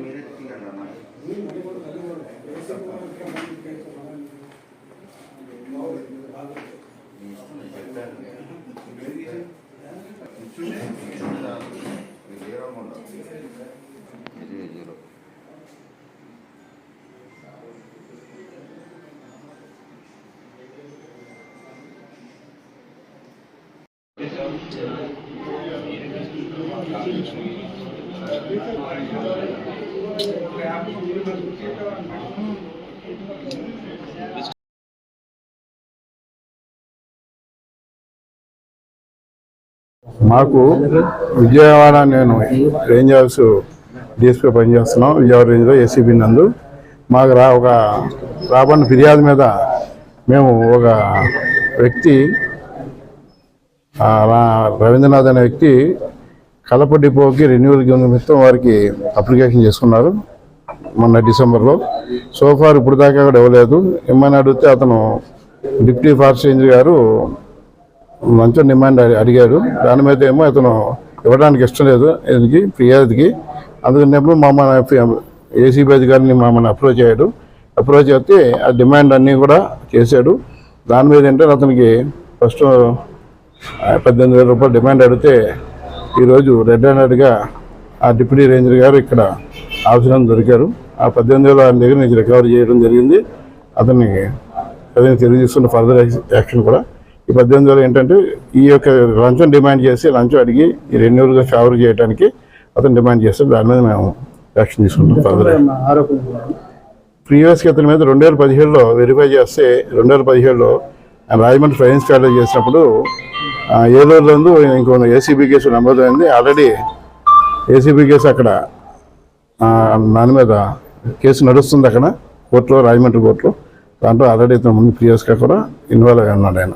మీరే తీయండి మాకు విజయవాడ నేను రేంజ్ హౌస్ డిఎస్పీ పనిచేస్తున్నాం. విజయవాడ రేంజ్లో ఏసీబీ నందు మాకు రాబడిన ఫిర్యాదు మీద మేము ఒక వ్యక్తి రవీంద్రనాథ్ అనే వ్యక్తి కలప డిపోకి రెన్యూవల్ నిమిత్తం వారికి అప్లికేషన్ చేసుకున్నారు మొన్న డిసెంబర్లో. సోఫార్ ఇప్పుడు దాకా కూడా ఇవ్వలేదు. ఏమని అడిగితే అతను డిప్యూటీ ఫారెస్ట్ రేంజర్ గారు మంచి డిమాండ్ అడిగారు. దాని మీద ఏమో అతను ఇవ్వడానికి ఇష్టం లేదు దీనికి ఫిర్యాదుకి. అందుకన్నప్పుడు మమ్మల్ని ఏసీబీ అధికారిని మమ్మల్ని అప్రోచ్ అయ్యాడు. అప్రోచ్ అయితే ఆ డిమాండ్ అన్నీ కూడా చేశాడు. దాని మీద ఏంటంటే అతనికి ఫస్ట్ 18,000 రూపాయలు డిమాండ్ అడిగితే ఈరోజు రెడ్ హ్యాండెడ్గా ఆ డిప్యూటీ రేంజర్ గారు ఇక్కడ ఆఫీసులో దొరికారు. ఆ 18,000 ఆయన దగ్గర నుంచి రికవరీ చేయడం జరిగింది. అతనికి తెలియజేస్తున్న ఫర్దర్ యాక్షన్ కూడా ఈ 18,000 ఏంటంటే ఈ యొక్క లంచం డిమాండ్ చేసి లంచం అడిగి ఈ రెన్యూవల్గా ఫేవర్ చేయడానికి అతను డిమాండ్ చేస్తారు. దాని మీద మేము యాక్షన్ తీసుకుంటాం. ఫర్దర్ ప్రీవియస్గా అతని మీద 2017లో వెరిఫై చేస్తే 2017లో రాజమండ్రి ఫైనాన్స్ కాలేజ్ చేసినప్పుడు ఏలూరులో ఇంకో ఏసీబీ కేసు నమోదైంది. ఆల్రెడీ ఏసీబీ కేసు అక్కడ దాని మీద కేసు నడుస్తుంది అక్కడ కోర్టులో, రాజమండ్రి కోర్టులో. దాంట్లో ఆల్రెడీ ముందు ప్రీవియస్గా కూడా ఇన్వాల్వ్ అయి ఉన్నాడు ఆయన.